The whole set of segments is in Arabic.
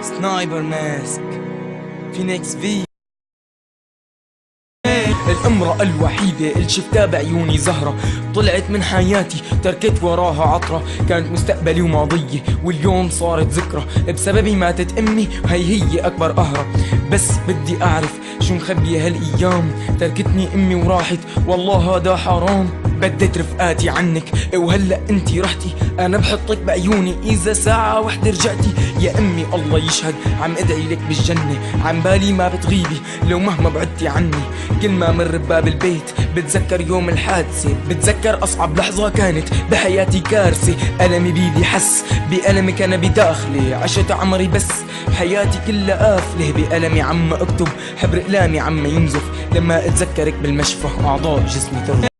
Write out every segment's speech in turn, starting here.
سنايبر ماسك فينيكس في. الامرأة الوحيدة اللي شفتها بعيوني زهرة، طلعت من حياتي تركت وراها عطرة، كانت مستقبلي وماضيي واليوم صارت ذكرى، بسببي ماتت امي هي اكبر قهرة. بس بدي اعرف شو مخبية هالايام، تركتني امي وراحت والله هذا حرام. بديت رفقاتي عنك وهلا انتي رحتي، انا بحطك بعيوني اذا ساعة وحدة رجعتي. يا امي الله يشهد عم ادعي لك بالجنة، عن بالي ما بتغيبي لو مهما بعدتي عني. كل ما مر بباب البيت بتذكر يوم الحادثة، بتذكر اصعب لحظة كانت بحياتي كارثة. ألمي بيدي حس بألمك انا بداخلي، عشت عمري بس حياتي كلها قافلة. بألمي عم اكتب حبر اقلامي عم ينزف، لما اتذكرك بالمشفى اعضاء جسمي ترجف.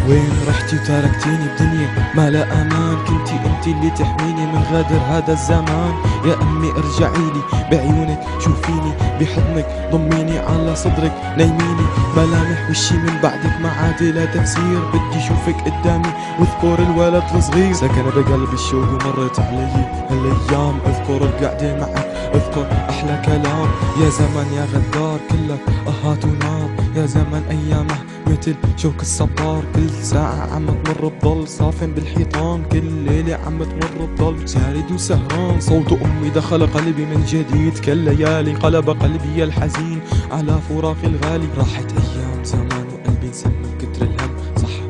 وين رحتي وتركتيني بدنيا ما لا امان، كنتي انتي اللي تحميني من غدر هذا الزمان. يا امي ارجعيلي بعيونك شوفيني بحضنك، ضميني على صدرك نيميني. ملامح وشي من بعدك ما عاد لا تفسير، بدي شوفك قدامي واذكر الولد الصغير. سكن بقلبي الشوق ومرت علي هالايام، اذكر القعدة معك اذكر احلى كلام. يا زمان يا غدار كلك اهات ونار، يا زمان ايامه مثل شوك الصبار. كل ساعة عم تمر بضل صافن بالحيطان، كل ليلة عم تمر بضل سارد وسهران. صوت أمي دخل قلبي من جديد، كالليالي قلب قلبي الحزين على فراق الغالي. راحت أيام زمان وقلبي انسم من كتر الهم، صح